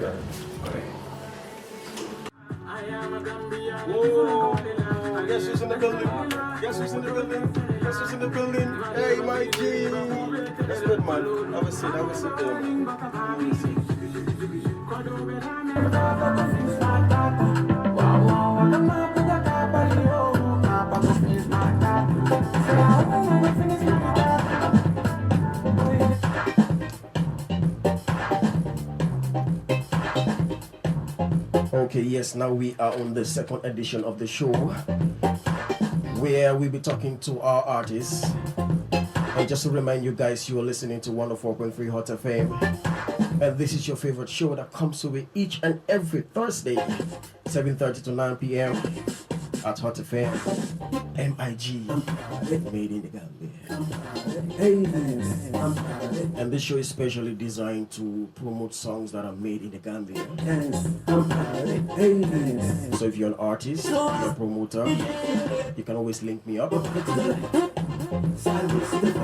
I am a Gambia. Whoa! Guess who's in the building? Guess who's in the building? Guess who's in the building? Hey, my G! That's good, man. Have a seat there, man. Okay, yes, now we are on the second edition of the show where we'll be talking to our artists. And just to remind you guys, you are listening to 104.3 Hot FM. And this is your favorite show that comes to you each and every Thursday, 7:30 to 9 p.m. at Hot FM. MIG, made in the Gambia. And this show is specially designed to promote songs that are made in the Gambia. So if you're an artist, you're a promoter, you can always link me up. And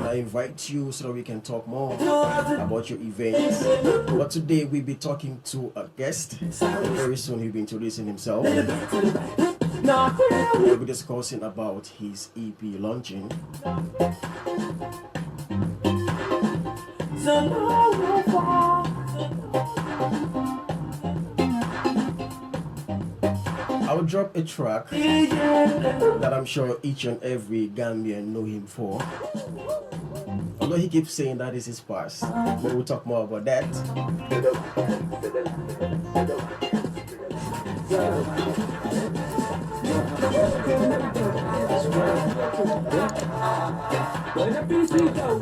I invite you so that we can talk more about your events. But today we'll be talking to a guest. Very soon he'll be introducing himself. We'll be discussing about his EP launching. I'll drop a track that I'm sure each and every Gambian know him for. Although he keeps saying that is his past, but we'll talk more about that. When a piece we go,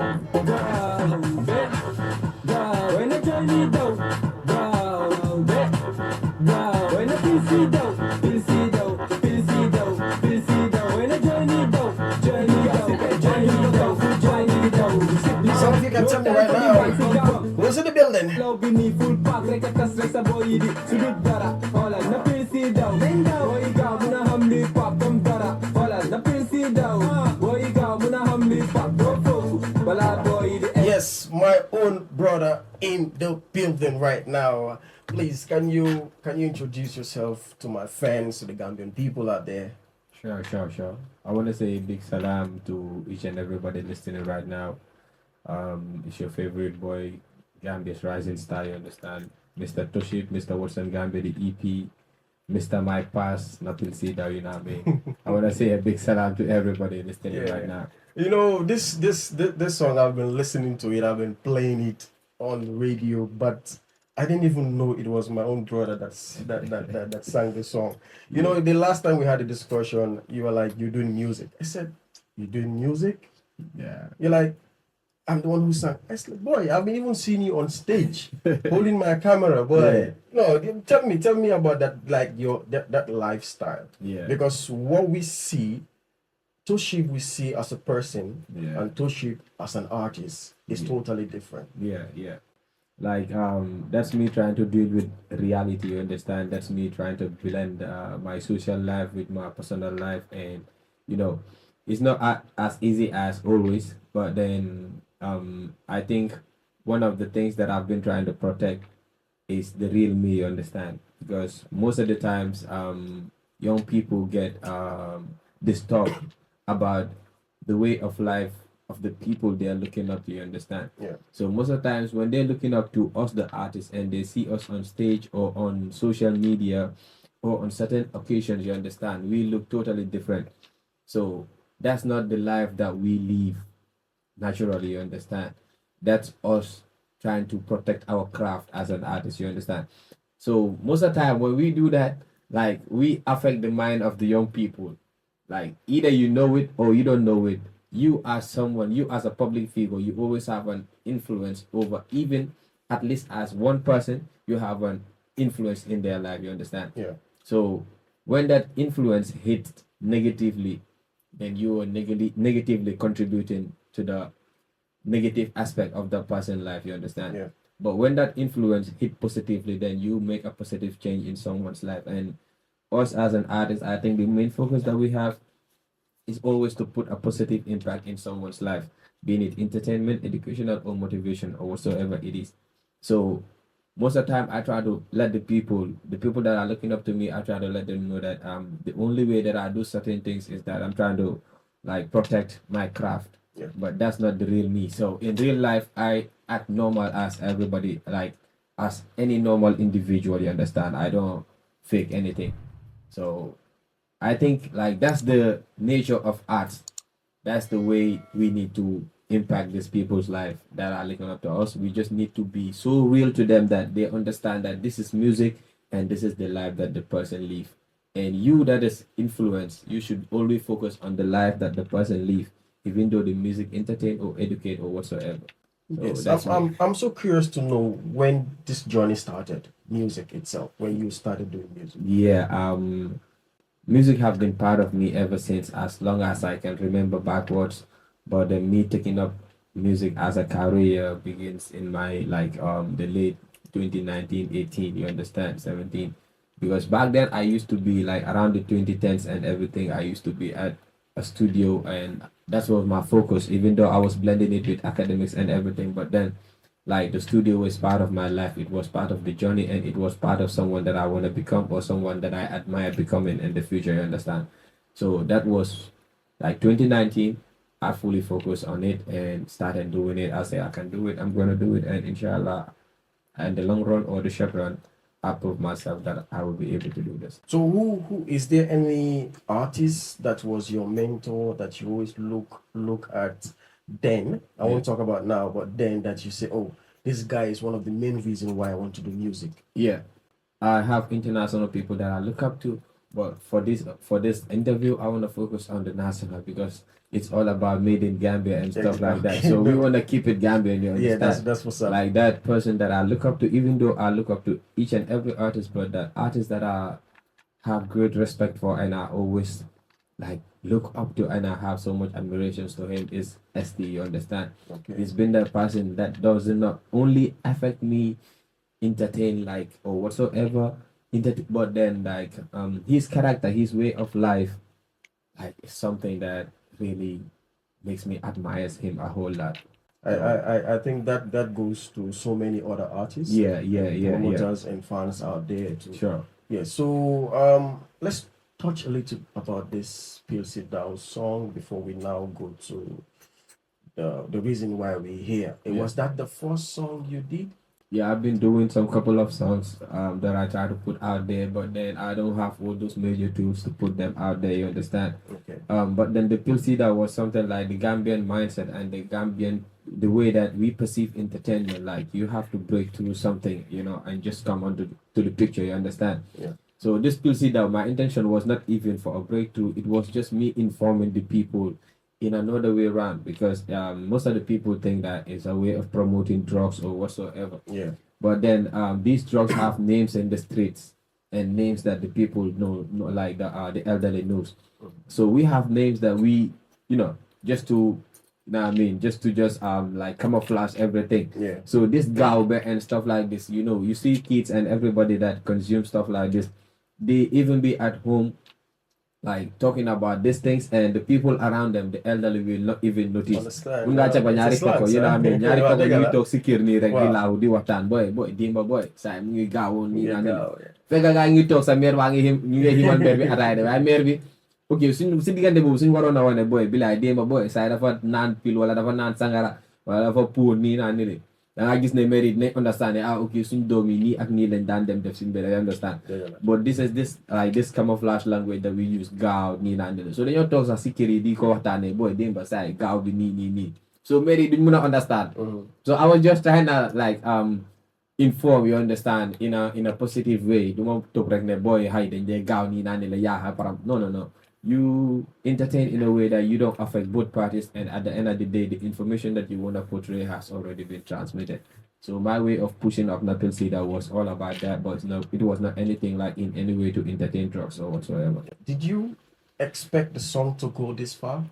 when a journey go, when a piece we go, when a journey go. Some of you can tell me right now, who's in the building? Yes, my own brother in the building right now. Please, can you introduce yourself to my fans, to the Gambian people out there? Sure. I want to say a big salam to each and everybody listening right now. It's your favorite boy, Gambia's rising star, you understand? Mr. Toship, Mr. Watson Gambia, the EP, Mr. My Pass, Napil Sida, you know what I mean? I want to say a big salam to everybody listening right now. You know, this song, I've been listening to it, I've been playing it on radio, but I didn't even know it was my own brother that sang the song. You know, the last time we had a discussion, you were like, "You're doing music." I said, "You're doing music?" Yeah. You're like, "I'm the one who sang." I said, "Boy, I've been even seeing you on stage, holding my camera, boy." Yeah. No, tell me about that, like that lifestyle. Yeah. Because what we see, Toship we see as a person, and Toship as an artist is totally different. Yeah. Like that's me trying to deal with reality, you understand? That's me trying to blend my social life with my personal life, and you know, it's not as easy as always, but then I think one of the things that I've been trying to protect is the real me, you understand? Because most of the times young people get disturbed about the way of life of the people they are looking up to, you understand? Yeah. So most of the times when they're looking up to us, the artists, and they see us on stage or on social media or on certain occasions, you understand, we look totally different. So that's not the life that we live naturally, you understand? That's us trying to protect our craft as an artist, you understand? So most of the time when we do that, like, we affect the mind of the young people. Like, either you know it or you don't know it. You as someone, you as a public figure, you always have an influence over, even at least as one person, you have an influence in their life, you understand? Yeah. So when that influence hits negatively, then you are negatively contributing to the negative aspect of that person's life, you understand? Yeah. But when that influence hit positively, then you make a positive change in someone's life. And us as an artist, I think the main focus that we have is always to put a positive impact in someone's life, be it entertainment, educational, or motivation, or whatsoever it is. So most of the time I try to let the people that are looking up to me, I try to let them know that the only way that I do certain things is that I'm trying to like protect my craft. Yeah. But that's not the real me. So in real life I act normal as everybody, like as any normal individual, you understand? I don't fake anything. So I think like that's the nature of art. That's the way we need to impact these people's life that are looking up to us. We just need to be so real to them that they understand that this is music and this is the life that the person live. And you that is influence, you should always focus on the life that the person live, even though the music entertain or educate or whatsoever. So Yes, that's me. I'm so curious to know when this journey started, music itself, when you started doing music. Yeah, music have been part of me ever since, as long as I can remember backwards. But then me taking up music as a career begins in my like the late 2019, 18, you understand, 17. Because back then I used to be like around the 2010s and everything. I used to be at a studio and that was my focus, even though I was blending it with academics and everything. But then like the studio was part of my life, it was part of the journey, and it was part of someone that I want to become or someone that I admire becoming in the future, you understand? So that was like 2019. I fully focused on it and started doing it. I say I can do it, I'm gonna do it, and inshallah, in the long run or the short run, I prove myself that I will be able to do this. So who is there any artist that was your mentor that you always look at then? I won't talk about now, but then that you say, oh, this guy is one of the main reason why I want to do music. Yeah, I have international people that I look up to, but for this interview, I want to focus on the national because it's all about made in Gambia and stuff like that. So we want to keep it Gambian, you Yeah, understand? that's what's up. Like that person that I look up to, even though I look up to each and every artist, but that artist that I have great respect for and I always like look up to and I have so much admiration to him is SD, you understand? Okay. He's been that person that does not only affect me entertain like or whatsoever but then like his character, his way of life, like is something that really makes me admire him a whole lot. I think that goes to so many other artists, Yeah. promoters and fans out there too. Sure. Yeah, so let's touch a little about this PLC Down song before we now go to the reason why we're here. Yeah. Was that the first song you did? Yeah, I've been doing some couple of songs that I try to put out there, but then I don't have all those major tools to put them out there, you understand? Okay. But then the Pilsida was something like the Gambian mindset and the way that we perceive entertainment. Like you have to break through something, and just come onto to the picture, you understand? Yeah. So this Pilsida, my intention was not even for a breakthrough. It was just me informing the people in another way around because most of the people think that it's a way of promoting drugs or whatsoever. Yeah. But then these drugs have names in the streets and names that the people know like the elderly knows. So we have names that we, just to, just to like camouflage everything. Yeah. So this gaube and stuff like this, you see kids and everybody that consume stuff like this, they even be at home like talking about these things and the people around them, the elderly will not even notice. Understand. Mun nga caba ñaari It's a slang, koko, you know what I mean? sir. Ñaari Waaw, koko dëgg ñuy la. toog si kër nii rek di Waaw. laaw di waxtaan boy dimba boy saa mu ngi gaawoon nii naa Gaaw, nii yeah. fekk gaa ngi toog sa mère waa ngi ñu ngi himal mère bi ataay de waaye mère bi ok suñ si diggante boobu suñ waroon a wane boy bilaay dimba boy saa dafa naan pil wala dafa naan sangara wala dafa puur nii naa nii de da ngaa gis ne mère yi dinañ understand ne ok suñ doom yi nii ak nii lañ daan dem def suñ mbir, you understand? Dëgg la. But this is this camouflage language that we use gaaw nii naa nii so dañoo toog sax si kër yi di ko waxtaanee boy démba saa yi gaaw bi nii so mère yi duñ mën a understand. So I was just trying to like inform, you understand, in a positive way. Du ma toog rek ne boy hay dañ dee gaaw nii naa nii la yaa param no. You entertain in a way that you don't affect both parties, and at the end of the day, the information that you want to portray has already been transmitted. So my way of pushing up Napil Cedar was all about that, but no, it was not anything like in any way to entertain drugs or whatsoever. Did you expect the song to go this far?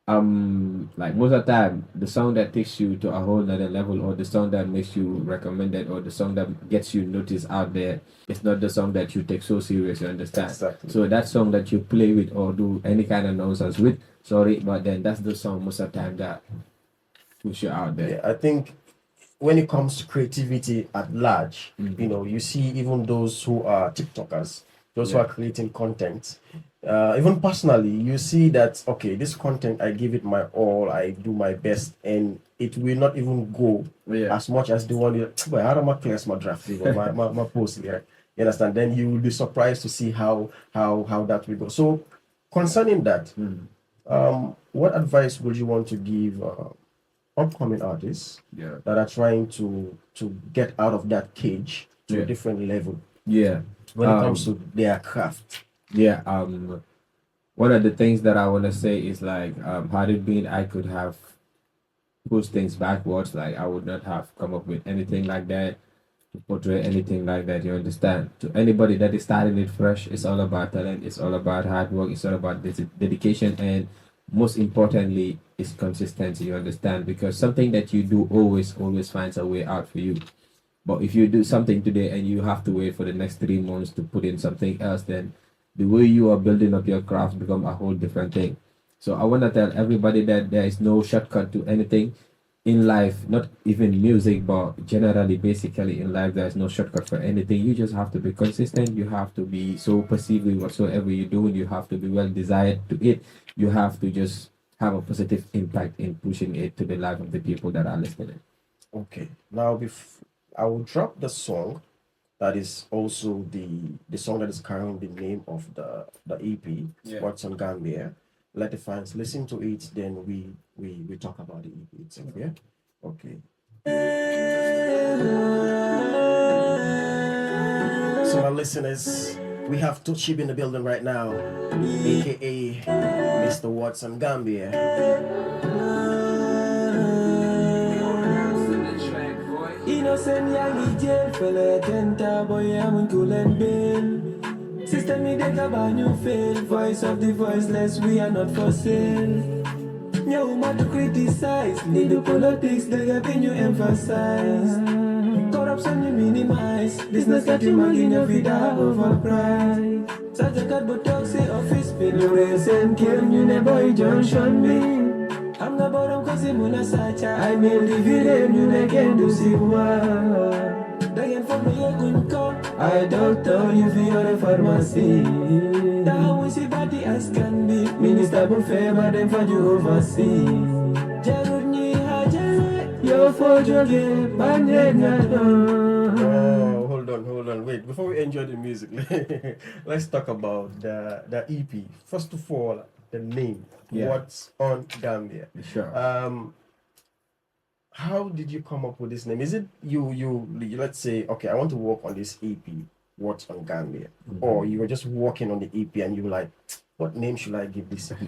Like most of the time, the song that takes you to a whole nother level, or the song that makes you recommended, or the song that gets you noticed out there, it's not the song that you take so serious, you understand? Exactly. So that song that you play with or do any kind of nonsense with, sorry, but then that's the song most of the time that push you out there. Yeah, I think when it comes to creativity at large, you know, you see even those who are TikTokers, those who are creating content, even personally, you see that, okay, this content, I give it my all, I do my best, and it will not even go as much as the one you, well, how do I place my draft, my post here? You understand? Then you will be surprised to see how that will go. So, concerning that, what advice would you want to give upcoming artists that are trying to get out of that cage to a different level Yeah. when it comes to their craft? Yeah. One of the things that I want to say is like, had it been I could have pushed things backwards, like I would not have come up with anything like that, to portray anything like that. You understand? To anybody that is starting it fresh, it's all about talent. It's all about hard work. It's all about dedication, and most importantly, it's consistency. You understand? Because something that you do always finds a way out for you. But if you do something today and you have to wait for the next 3 months to put in something else, then the way you are building up your craft become a whole different thing. So I want to tell everybody that there is no shortcut to anything in life, not even music, but generally, basically in life, there is no shortcut for anything. You just have to be consistent. You have to be so perceived with whatsoever you're doing. You have to be well desired to it. You have to just have a positive impact in pushing it to the life of the people that are listening. Okay. Now, I will drop the song that is also the song that is carrying the name of the EP, What's on Gambia. Let the fans listen to it, then we talk about the EP itself. Yeah. Okay. So, our listeners, we have Tuchib in the building right now, aka Mr. Watson Gambia. Innocent young jail fella tenta boy I'm cool and bill. System me de cabanyo fail. Voice of the voiceless, we are not for sale. No matter to criticize, need the politics, they have been you emphasize. Corruption you minimize. Business got you making your vida overpriced. Such a cut but toxic office bill. You raise and kill you never junction me. I'm the bottom cause I'm gonna sacha. I may live it you again to see what. They for me a good call. I doctor you for the pharmacy. Now we see body as can be. Minister Buffet, but then for you overseas. Jaruni Hajar, your fortune game, Oh, hold on, wait. Before we enjoy the music, let's talk about the EP. First of all, the name. What's on Gambia? Sure. How did you come up with this name? Is it you let's say, okay, I want to work on this EP, What's on Gambia? Or you were just working on the EP and you were like, what name should I give this EP?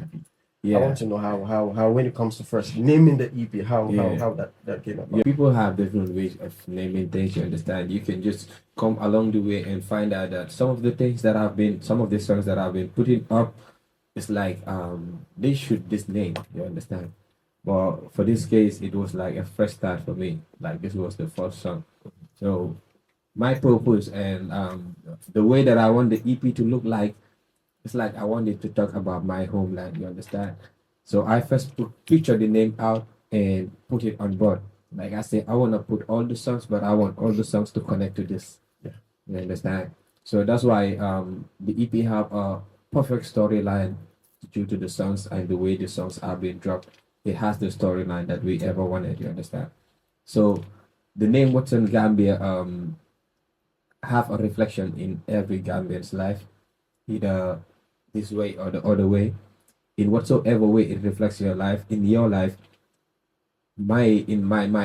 I want to know how when it comes to first naming the EP, how that came about. People have different ways of naming things, you understand. You can just come along the way and find out that some of the songs that I've been putting up, it's like they should this name, you understand. But for this case, it was like a fresh start for me. Like this was the first song. So my purpose and the way that I want the EP to look like, it's like I wanted to talk about my homeland, you understand. So I first picture the name out and put it on board. Like I say, I want to put all the songs, but I want all the songs to connect to this. You understand? So that's why the EP have a perfect storyline due to the songs and the way the songs are being dropped. It has the storyline that we ever wanted, you understand? So the name What's in Gambia have a reflection in every Gambian's life, either this way or the other way. In whatsoever way it reflects your life, in your life, my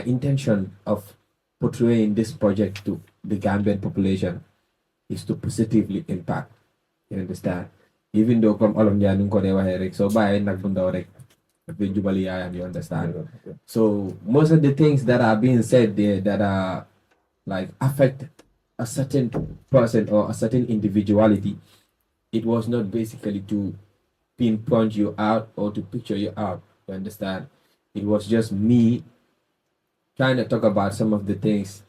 intention of portraying this project to the Gambian population is to positively impact. You understand? Even though come along yan ko so by nagbundaw rek you understand. So most of the things that are being said there that are like affect a certain person or a certain individuality, it was not basically to pinpoint you out or to picture you out. You understand? It was just me trying to talk about some of the things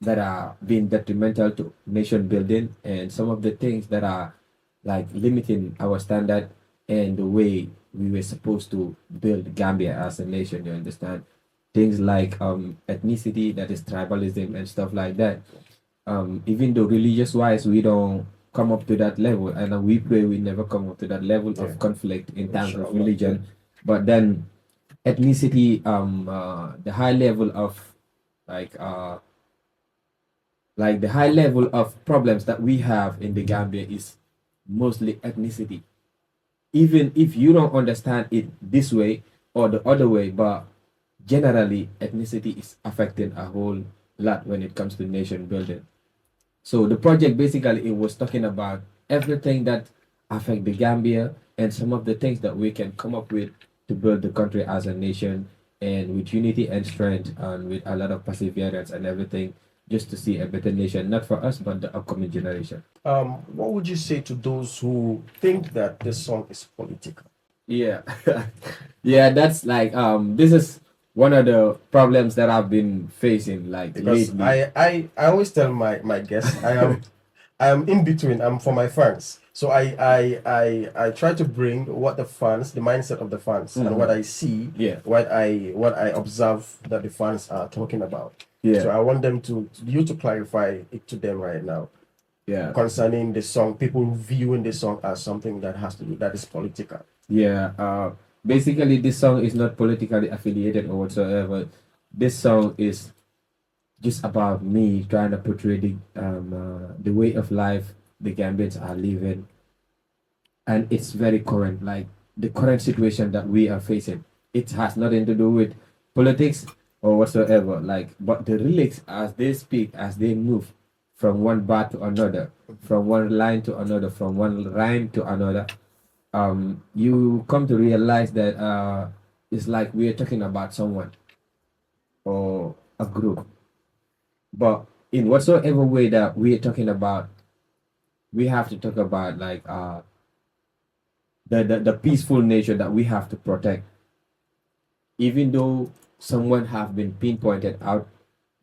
that are being detrimental to nation building and some of the things that are like limiting our standard and the way we were supposed to build Gambia as a nation, you understand? things like ethnicity, that is tribalism and stuff like that. Even though religious wise we don't come up to that level, and we pray we never come up to that level of conflict in terms of religion, but then ethnicity, the high level of like the high level of problems that we have in the Gambia is mostly ethnicity. Even if you don't understand it this way or the other way, but generally ethnicity is affecting a whole lot when it comes to nation building. So the project basically, it was talking about everything that affect the Gambia and some of the things that we can come up with to build the country as a nation, and with unity and strength and with a lot of perseverance and everything, just to see a better nation, not for us but the upcoming generation. What would you say to those who think that this song is political? Yeah. Yeah, that's like this is one of the problems that I've been facing like Because lately. I always tell my guests I am in between. I'm for my fans, so I try to bring what the fans, the mindset of the fans, and what I see, Yeah. what I observe that the fans are talking about. Yeah. So I want them to you to clarify it to them right now Yeah. concerning the song. People viewing the song as something that has to do that is political. Yeah, basically, this song is not politically affiliated or whatsoever. This song is just about me trying to portray the way of life the Gambians are living, and it's very current, like the current situation that we are facing. It has nothing to do with politics or whatsoever. Like, but the lyrics, as they speak, as they move from one bar to another, from one line to another, from one rhyme to another, you come to realize that it's like we're talking about someone or a group, but in whatsoever way that we're talking about, we have to talk about like the peaceful nature that we have to protect, even though someone have been pinpointed out,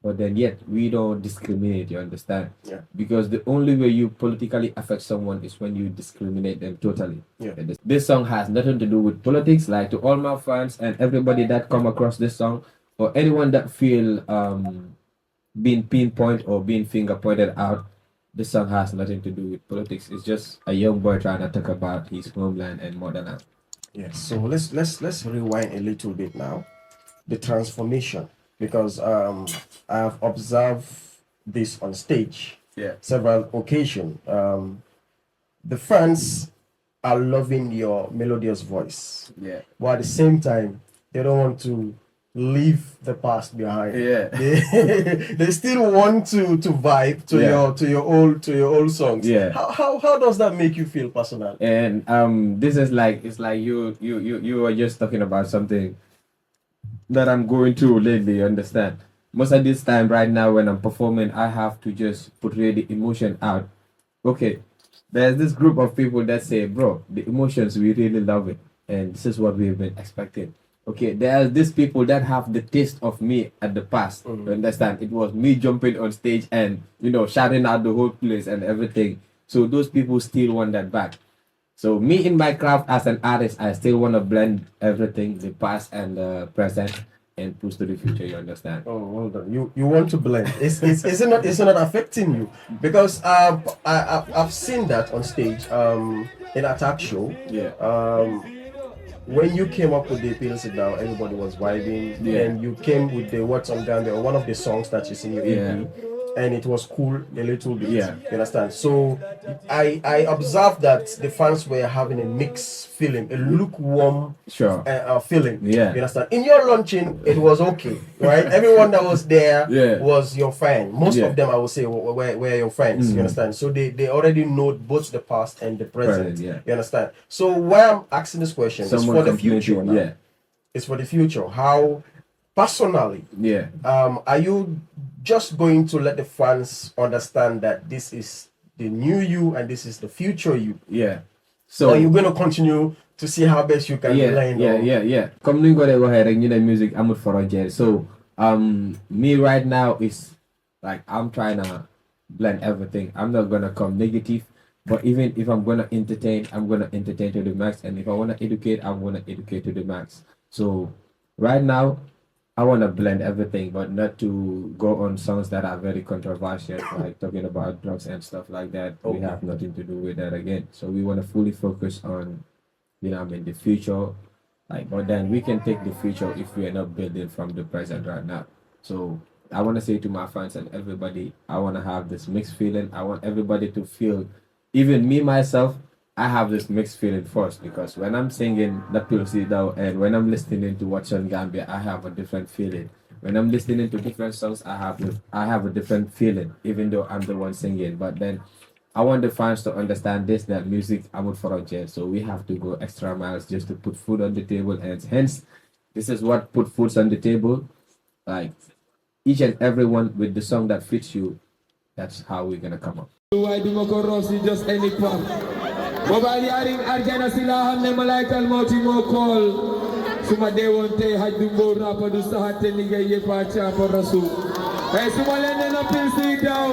but then yet we don't discriminate, you understand? Yeah. Because the only way you politically affect someone is when you discriminate them totally. Yeah. And this song has nothing to do with politics. Like, to all my fans and everybody that come across this song, or anyone that feel being pinpointed or being finger pointed out, this song has nothing to do with politics. It's just a young boy trying to talk about his homeland and motherland. Yes. So let's rewind a little bit now. The transformation, because I have observed this on stage, Yeah. several occasions. The fans are loving your melodious voice, Yeah. but at the same time, they don't want to leave the past behind. Yeah. They still want to vibe to Yeah. your old songs. Yeah. How does that make you feel personally? And this is like, it's like you were just talking about something that I'm going through lately, you understand? Most of this time right now when I'm performing, I have to just portray the emotion out. Okay, there's this group of people that say, bro, the emotions, we really love it, and this is what we've been expecting. Okay, there's these people that have the taste of me at the past. You understand? It was me jumping on stage and, shouting out the whole place and everything. So those people still want that back. So me in my craft as an artist, I still want to blend everything, the past and the present, and push to the future. You understand? Oh, well done. You want to blend. It's not affecting you, because I've seen that on stage in a talk show. Yeah. When you came up with the Pills It Down, everybody was vibing. Yeah. And you came with the What's on Gambia, one of the songs that you sing in your EP, and it was cool a little bit. Yeah. You understand? So I observed that the fans were having a mixed feeling, a lukewarm Sure. feeling. Yeah. You understand? In your launching, it was okay, right? Everyone that was there Yeah. was your fan. Most Yeah. of them, I would say, were your fans. You understand? So they already know both the past and the present. Yeah. You understand? So why I'm asking this question is Someone for the complimented, future now. yeah. It's for the future. How personally Yeah. are you just going to let the fans understand that this is the new you and this is the future you? Yeah. So So are you going to continue to see how best you can blend? yeah. Comme ni ko de waxee rek, ñu ne music amul frontière. So me right now is like, I'm trying to blend everything. I'm not gonna come negative, but even if I'm gonna entertain, I'm gonna entertain to the max. And if I wanna educate, I'm gonna educate to the max. So right now, I want to blend everything, but not to go on songs that are very controversial, like talking about drugs and stuff like that. We Okay. have nothing to do with that again. So we want to fully focus on, the future. Like, but then we can take the future if we are not building from the present right now. So I want to say to my fans and everybody, I want to have this mixed feeling. I want everybody to feel, even me myself, I have this mixed feeling first because when I'm singing the Tulsi Dow and when I'm listening to what's on Gambia, I have a different feeling. When I'm listening to different songs, I have a different feeling, even though I'm the one singing. But then I want the fans to understand this that music I'm for a so we have to go extra miles just to put food on the table, and hence this is what put foods on the table. Like each and everyone with the song that fits you, that's how we're gonna come up. Why do Moko Rossi just any pump? Mobile yaring Arjana Silahan Nemalaikal Moti Mokol. Suma de wonte Hajumbo Rapa du Sahate Nigay Pacha for Rasu. Hey, Sumalene no Pilsi Dow.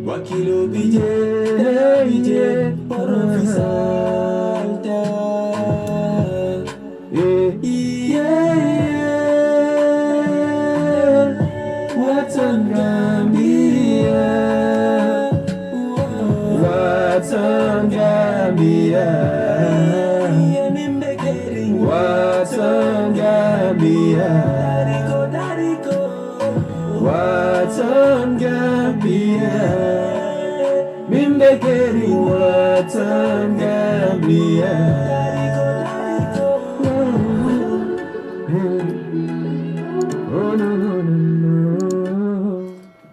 Wakilo bije Porofisal What's on Gambia? What's on Gambia? What's on Gambia? What's on Gambia? Mimbekeri, what's on Gambia?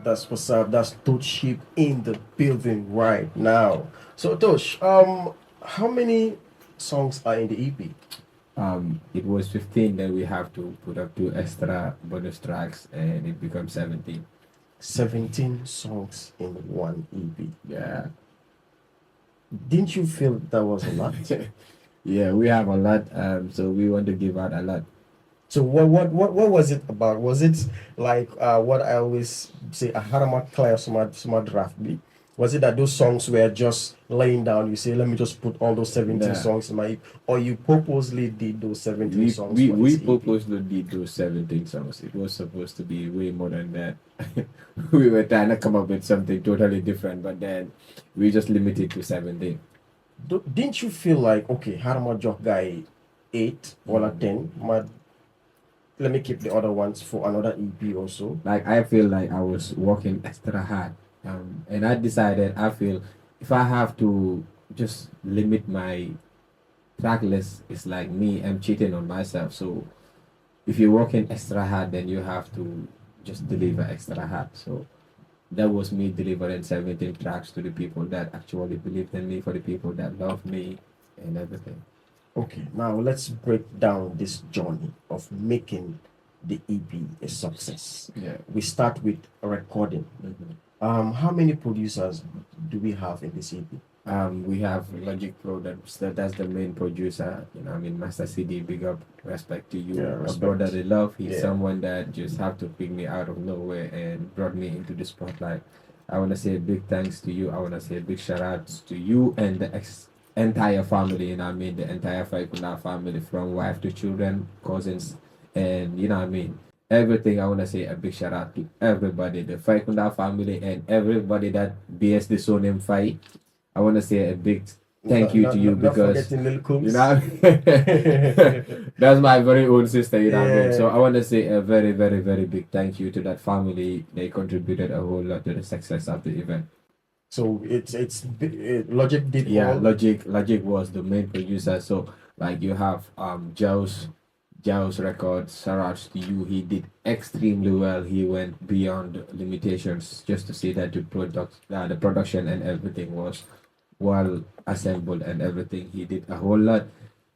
That's what's up. That's Toship in the building right now. So Tosh, how many songs are in the EP? It was 15, then we have to put up 2 extra bonus tracks and it becomes 17. 17 songs in one EP. Yeah. Didn't you feel that was a lot? Yeah, we have a lot, so we want to give out a lot. So what was it about? Was it like what I always say, a harama clear smart draft beat? Was it that those songs were just laying down? You say, let me just put all those 17 Nah. songs in my EP, or you purposely did those 17 We, songs? we, for we this EP? purposely did those 17 songs. It was supposed to be way more than that. We were trying to come up with something totally different, but then we just limited to 17. Didn't you feel like, okay, harama job guy 8 or a 10? Let me keep the other ones for another EP also. Like I feel like I was working extra hard, and I decided I feel if I have to just limit my track list, it's like me, I'm cheating on myself. So if you're working extra hard, then you have to just deliver extra hard. So that was me delivering 17 tracks to the people that actually believed in me, for the people that love me and everything. Okay, now let's break down this journey of making the EP a success. Yeah. We start with recording. How many producers do we have in this EP? We have Logic Pro, that's the main producer. Master CD, big up, respect to you. Yeah, A respect. brotherly love. He's Yeah. someone that just have to pick me out of nowhere and brought me into the spotlight. I want to say a big thanks to you. I want to say a big shout out to you and the entire family. The entire Faikunda family, from wife to children, cousins, and everything. I want to say a big shout out to everybody, the Faikunda family, and everybody that BS the so name Fai. I want to say a big thank you to you Not because forgetting Lil Coombs. that's my very own sister. What I mean? Yeah. So I want to say a very, very, very big thank you to that family. They contributed a whole lot to the success of the event. So Logic did Yeah, all. Logic was the main producer. So like you have Jaws Records, Saraj to you. He did extremely well. He went beyond limitations just to see that the production and everything was well assembled and everything. He did a whole lot.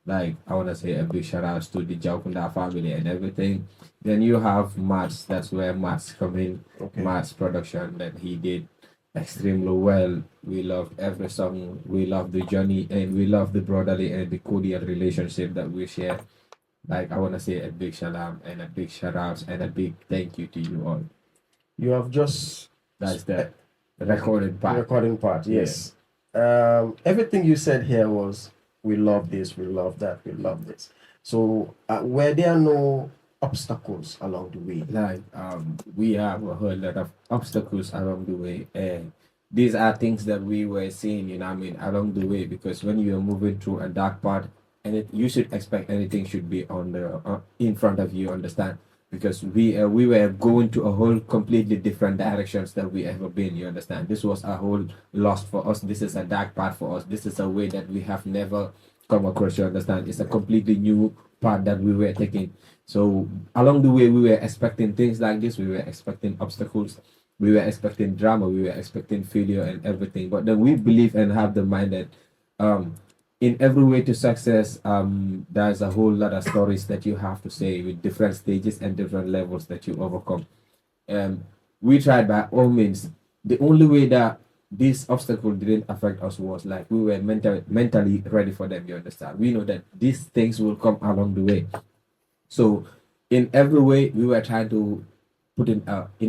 Like I wanna say a big shout out to the Jaukunda family and everything. Then you have Mats, that's where Mats come in. Okay. Mats production that he did extremely well. We loved every song, we loved the journey, and we love the brotherly and the cordial relationship that we share. Like I wanna say a big shalom and a big shout out and a big thank you to you all. You have just That's the recorded part. recording part, yes. Everything you said here was We love this. We love that. We love this. So, were there no obstacles along the way? Like we have a whole lot of obstacles along the way, and these are things that we were seeing, you know what I mean, along the way, because when you're moving through a dark part, and you should expect anything should be on the in front of you, understand, because we were going to a whole completely different directions that we ever been, you understand. This was a whole lost for us. This is a dark part for us. This is a way that we have never come across, you understand. It's a completely new path that we were taking. So along the way, we were expecting things like this. We were expecting obstacles. We were expecting drama. We were expecting failure and everything. But then we believe and have the mind that in every way to success, there's a whole lot of stories that you have to say with different stages and different levels that you overcome. We tried by all means. The only way that this obstacle didn't affect us was like we were mentally ready for them. You understand? We know that these things will come along the way. So in every way, we were trying to put in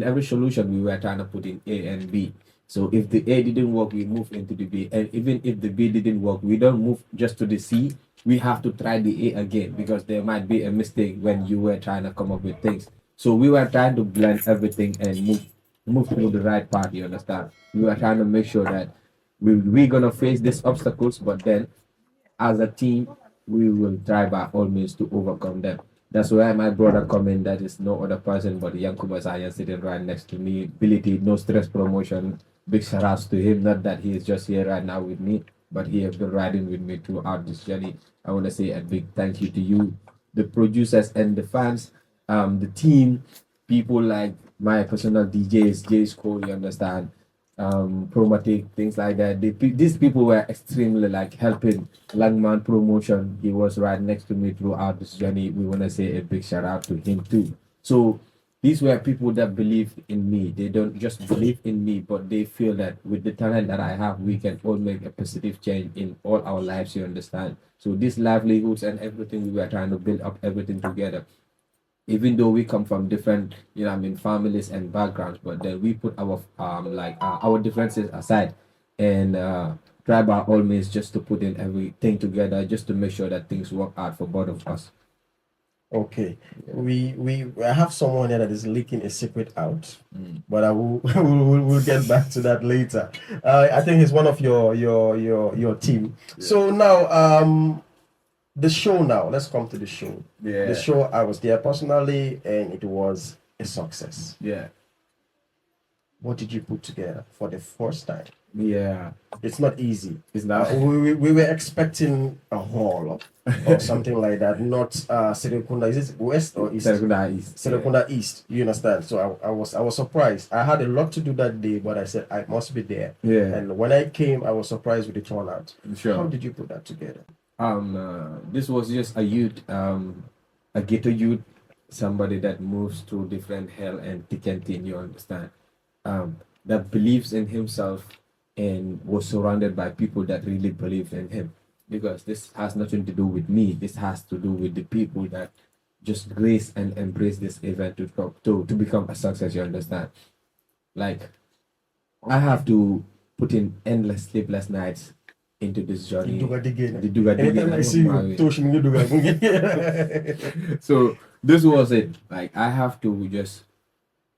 every solution, we were trying to put in A and B. So if the A didn't work, we move into the B. And even if the B didn't work, we don't move just to the C. We have to try the A again, because there might be a mistake when you were trying to come up with things. So we were trying to blend everything and move through the right path, you understand? We were trying to make sure that we're gonna face these obstacles, but then as a team, we will try by all means to overcome them. That's why my brother comment that is no other person but Yankuba Zayan sitting right next to me. Ability, no stress promotion. Big shout outs to him. Not that he is just here right now with me, but he has been riding with me throughout this journey. I want to say a big thank you to you, the producers and the fans, the team, people like my personal DJs, J School, you understand, Promatic, things like that. These people were extremely like helping Langman promotion. He was right next to me throughout this journey. We want to say a big shout out to him too. So these were people that believe in me. They don't just believe in me, but they feel that with the talent that I have, we can all make a positive change in all our lives, you understand. So these livelihoods and everything, we were trying to build up everything together, even though we come from different, you know, I mean, families and backgrounds, but then we put our our differences aside and try by all means just to put in everything together, just to make sure that things work out for both of us. Okay, I have someone here that is leaking a secret out, but I will we'll get back to that later. I think he's one of your team. So now the show now. Let's come to the show. Yeah. The show, I was there personally, and it was a success. Yeah. What did you put together for the first time? Yeah. It's not easy. It's not. We were expecting a hall or something like that, not Serekunda. Is it west or east? Serekunda East. Serekunda East. You understand? So I was surprised. I had a lot to do that day, but I said I must be there. Yeah. And when I came, I was surprised with the turnout. Sure. How did you put that together? This was just a youth, a ghetto youth, somebody that moves through different hell and thick and thin, you understand, that believes in himself and was surrounded by people that really believed in him. Because this has nothing to do with me. This has to do with the people that just grace and embrace this event to become a success, you understand. Like, I have to put in endless sleepless nights into this journey. Anytime I see you, So this was it. Like, I have to just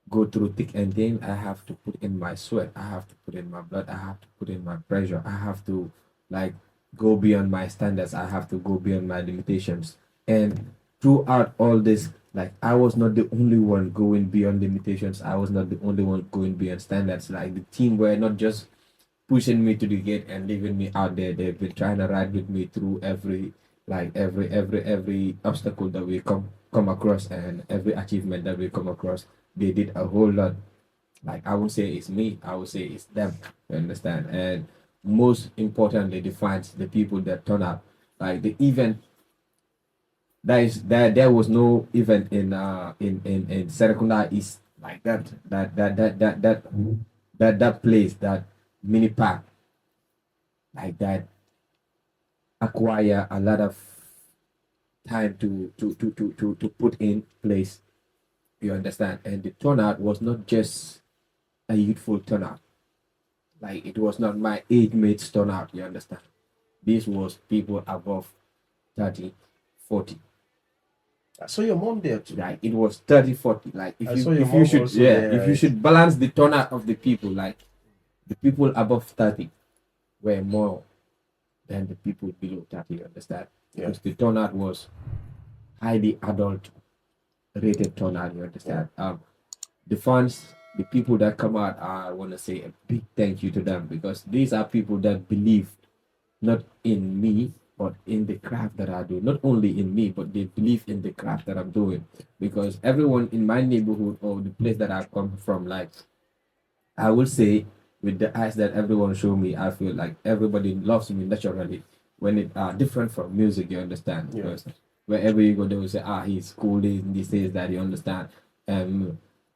go through thick and thin. I have to put in my sweat. I have to put in my blood. I have to put in my pressure. I have to like go beyond my standards. I have to go beyond my limitations. And throughout all this, like, I was not the only one going beyond limitations. I was not the only one going beyond standards. Like, the team were not just pushing me to the gate and leaving me out there. They've been trying to ride with me through every obstacle that we come across and every achievement that we come across. They did a whole lot. Like, I won't say it's me, I would say it's them. You understand? And most importantly, defines the people that turn up. Like, the event, there was no event in Serekunda East like that place, that mini park like that acquire a lot of time to put in place, you understand. And the turnout was not just a youthful turnout, like, it was not my age mates turnout, you understand. This was people above 30, 40. I saw your mom there too. Like it was 30, 40. Like I saw your if you mom should also there, if you right? should balance the turnout of the people, like the people above 30 were more than the people below 30, you understand? Yeah. Because the turnout was highly adult rated turnout, you understand? The fans, the people that come out, I want to say a big thank you to them, because these are people that believe not in me, but in the craft that I do. Not only in me, but they believe in the craft that I'm doing. Because everyone in my neighborhood or the place that I come from, like I will say, with the eyes that everyone show me, I feel like everybody loves me naturally. When it are different from music, you understand? Yeah. Because wherever you go, they will say, he's cool, this is that, you understand?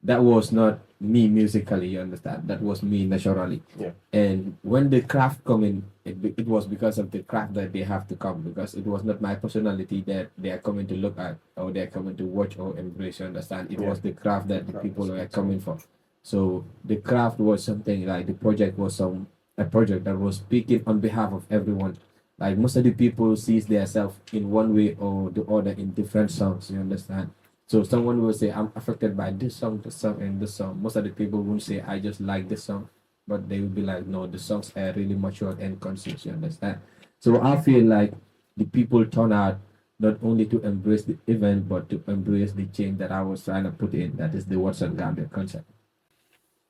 That was not me musically, you understand? That was me naturally. Yeah. And when the craft come in, it was because of the craft that they have to come, because it was not my personality that they are coming to look at, or they are coming to watch or embrace, you understand? It Yeah. was the craft that the Craft people is were good. coming for. So the craft was something like the project was a project that was speaking on behalf of everyone. Like most of the people sees themselves in one way or the other in different songs, you understand? So someone will say, I'm affected by this song, and this song. Most of the people won't say, I just like this song, but they will be like, no, the songs are really mature and conscious, you understand? So I feel like the people turn out not only to embrace the event, but to embrace the change that I was trying to put in, that is the Watson Gambia concept.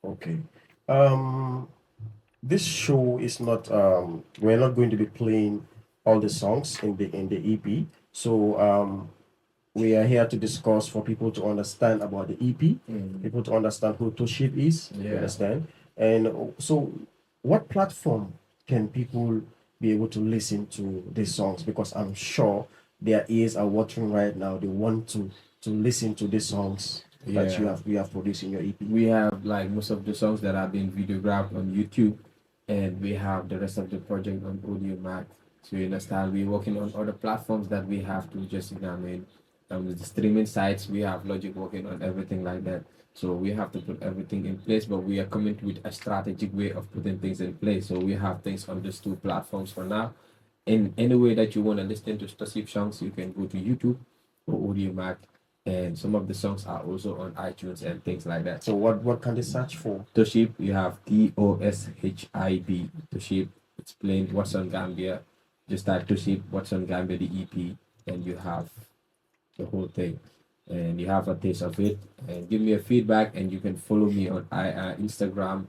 Okay. This show is not we're not going to be playing all the songs in the EP. So we are here to discuss for people to understand about the EP, people to understand who Toship is, you Yeah. understand? And so what platform can people be able to listen to these songs? Because I'm sure their ears are watering right now. They want to listen to these songs that Yeah. you have produced in your EP. We have like most of the songs that have been videographed on YouTube, and we have the rest of the project on Audio Mac. So you understand, we're working on other platforms that we have to just, you know, what I mean, the streaming sites, we have Logic working on everything like that. So we have to put everything in place, but we are coming with a strategic way of putting things in place. So we have things on these two platforms for now. In any way that you want to listen to specific songs, you can go to YouTube or Audio Mac, and some of the songs are also on iTunes and things like that. So what can they search for? Toshib, you have Toshib. Toshib, it's plain What's on Gambia. Just type Toshib, What's on Gambia, the EP, and you have the whole thing. And you have a taste of it. And give me a feedback, and you can follow me on Instagram,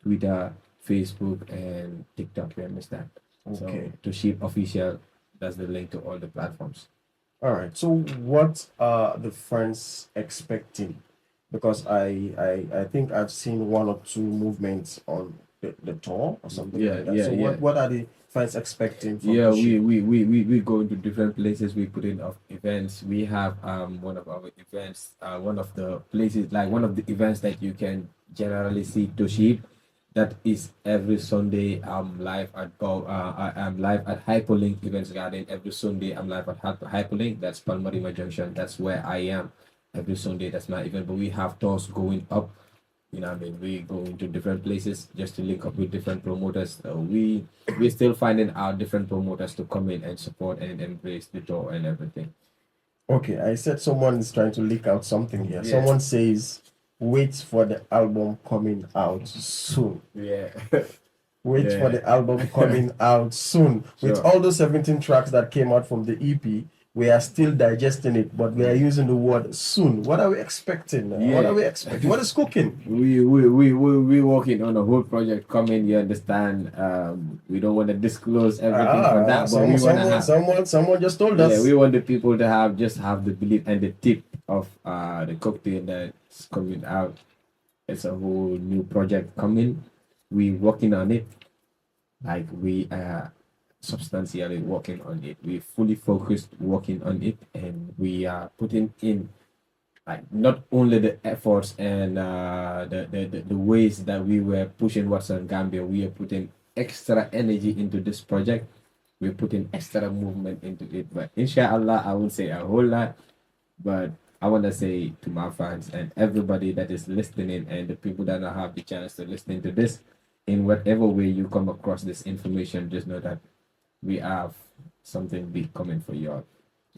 Twitter, Facebook, and TikTok. You understand? Okay. So Toshib Official, that's the link to all the platforms. All right. So what are the fans expecting? Because I think I've seen one or two movements on the tour or something Yeah, like that. yeah, So yeah. what are the fans expecting from Yeah, the show? we go into different places. We put in of events. We have one of our events, one of the places, like one of the events that you can generally see Toshib. That is every Sunday. I'm live at I'm live at Hyperlink Events Garden every Sunday. I'm live at Hyperlink. That's Palmarima Junction. That's where I am every Sunday. That's my event. But we have tours going up. You know what I mean? We go into different places just to link up with different promoters. We're still finding out different promoters to come in and support and embrace the tour and everything. Okay, I said someone is trying to leak out something here. Yeah. Someone says, wait for the album coming out soon. Yeah. Wait for Yeah. the album coming out soon. With Sure. all those 17 tracks that came out from the EP, we are still digesting it, but we are using the word soon. What are we expecting? What Yeah. are we expecting? What is cooking? We working on a whole project coming. You understand? We don't want to disclose everything for that, but we want to have. Someone just told us. Yeah, we want the people to have the belief and the tip of the cocktail that's coming out. It's a whole new project coming. We working on it. Like we are substantially working on it. We fully focused working on it, and we are putting in like not only the efforts and the ways that we were pushing what's on Gambia. We are putting extra energy into this project. We're putting extra movement into it. But inshallah, I won't say a whole lot, but I want to say to my fans and everybody that is listening and the people that don't have the chance to listen to this, in whatever way you come across this information, just know that we have something big coming for y'all.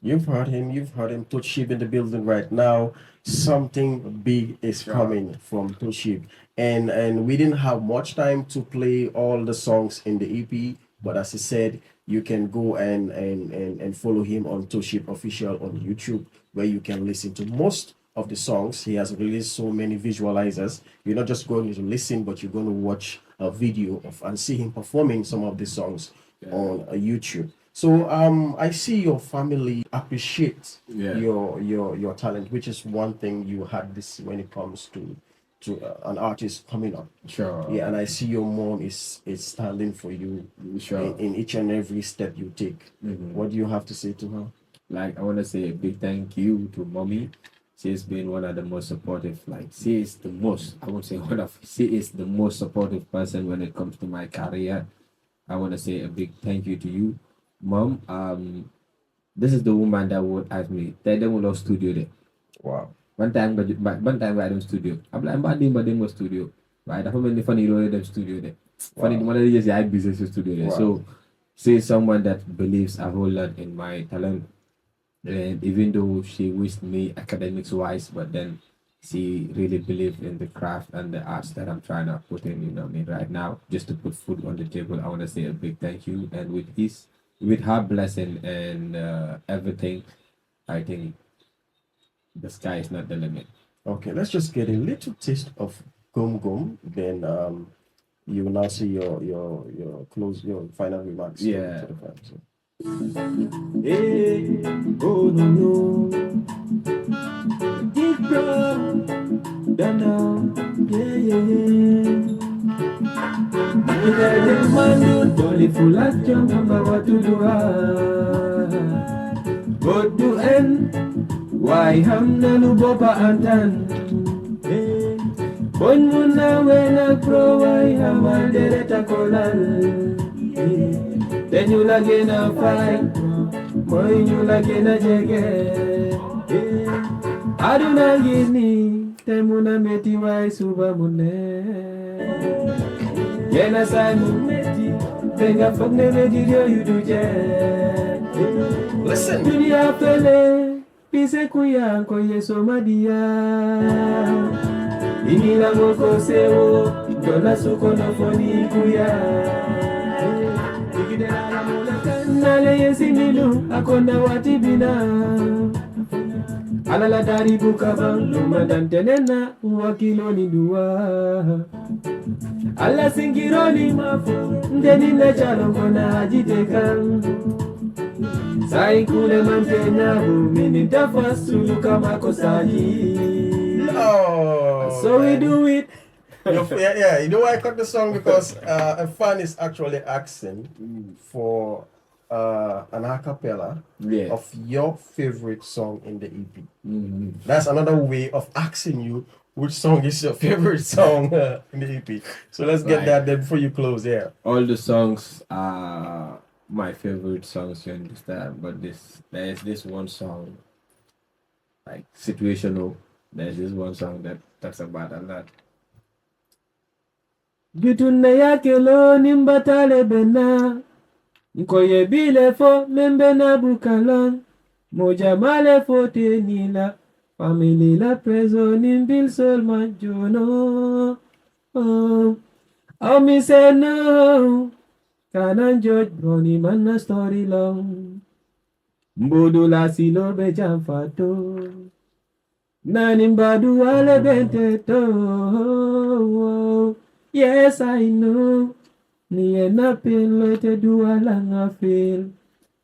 You've heard him. Toshib in the building right now. Something big is coming from Toshib. And we didn't have much time to play all the songs in the EP, but as I said, you can go and follow him on Toshib official on YouTube, where you can listen to most of the songs. He has released so many visualizers. You're not just going to listen, but you're going to watch a video of and see him performing some of the songs on YouTube. So I see your family appreciate your talent, which is one thing you had this when it comes to an artist coming up. Sure. Yeah, and I see your mom is standing for you in each and every step you take. What do you have to say to her? Like, I want to say a big thank you to mommy. She's been one of the most supportive. Like, she is the most, I won't say one of, she is the most supportive person when it comes to my career. I want to say a big thank you to you, Mom. This is the woman that would ask me, tell them we studio there. Wow. One time I don't studio. I'm like, but they was studio. Right? That's when the funny role them studio there. Funny the mother just I business studio there. Wow. So she's someone that believes a whole lot in my talent. And even though she wished me academics wise, but then she really believed in the craft and the arts that I'm trying to put in, you know what I mean, right now, just to put food on the table. I want to say a big thank you. And with her blessing and everything, I think the sky is not the limit. Okay, let's just get a little taste of Gum Gum. Then you will now see your final remarks. Yeah. To the fans. Hey, oh no. Deep down, yeah. Nilele mandu doli fulat jam hamba watu dua. Go to end, why hamna lubopa antan. Bon muna wena pro why hamal dereta kolal. Then you lagi na fight, moy you lagi na jege. Aduna gini, temuna meti wai suba mune. Yena sai mumeti, venga fogne medirio you do je. Listen. Dunia pele, pise kuya koye somadia. Inila moko sewo, dola suko no foni kuya. Nale yesimilu akonda watibina alala dari bukaba lumadan tenena wakiloni dua ala singironi mafu ndeni na chalongona ajitekan sai kule mantenya mini tafasulu kama kosaji. So we do it. Yeah, you know why I cut the song? Because a fan is actually asking for an a cappella of your favorite song in the EP. That's another way of asking you which song is your favorite song in the EP. So let's get that there before you close. Yeah. All the songs are my favorite songs, you understand? But there's this one song, like situational. There's this one song that talks about a lot. Gitune yake lo nimbatale bena Nkoye bile fo membe na bukalon Moja male fote nila Family la preso nimbil sol majono Oh me say no Kanan George Brony man na story long Mbodo la silo be jamfato Nanimbadu wale bente to Yes, I know. Niye na pin te dua langa feel.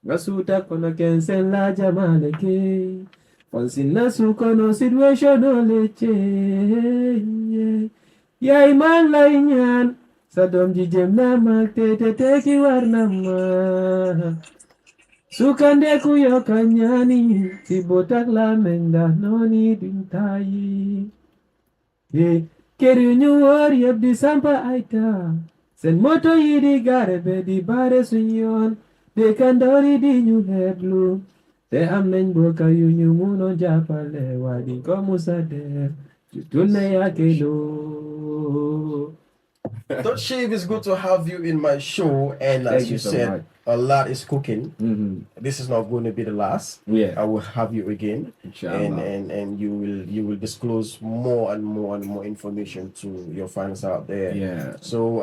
Gasuta kono kensen la jamale ke. Fonsi na su kono situation o leche. Yay man la inyan. Sadom jijem na makte te teki warna ma. Sukande kuyo kanyani. Si botak la menda noni dintayi. Hey. Keriunyu wari abdi sampa aita Sen moto yidi garebe di bare sunyon De kandori di nyu heblu Te amnen boka yunyu muno japale Wadi komu sader Jutune yake lo Don't Shave, it's good to have you in my show. And as Thank you you so said, much. a lot is cooking. Mm-hmm. This is not going to be the last. Yeah. I will have you again, Inshallah. and you will disclose more and more and more information to your fans out there. Yeah. So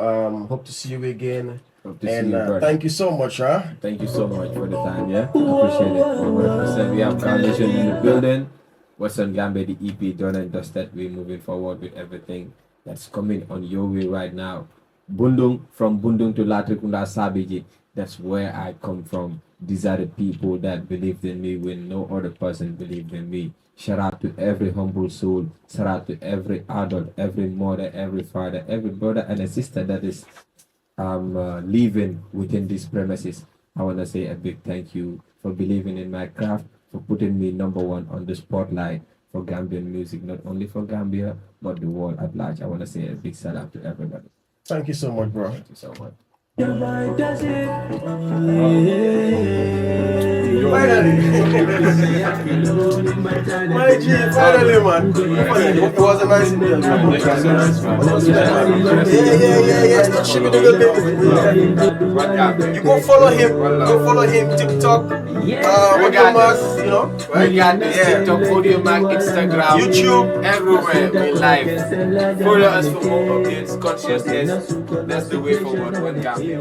hope to see you again. Hope to see And you, brother. thank you so much, huh? Thank you so much for the time, yeah? Appreciate it. 100%. We have Foundation in the building. Western Gambia, the EP, done and dusted. We're moving forward with everything that's coming on your way right now. Bundung, from Bundung to Latrikunda Sabiji, that's where I come from. These are the people that believed in me when no other person believed in me. Shout out to every humble soul. Shout out to every adult, every mother, every father, every brother and a sister that is living within these premises. I want to say a big thank you for believing in my craft, for putting me number one on the spotlight for Gambian music, not only for Gambia, but the world at large. I want to say a big shout out to everybody. Thank you so much, bro. Thank you so much. Your mind does it. My G, finally, man. It was a nice meal. Yeah. Start shipping a little bit. You go follow him. Go follow him. TikTok. Audio Mac, you know. Right? We got this TikTok, Audio Mac, Instagram, YouTube, everywhere. We live. Follow us for more updates, consciousness. That's the way forward when Gambia.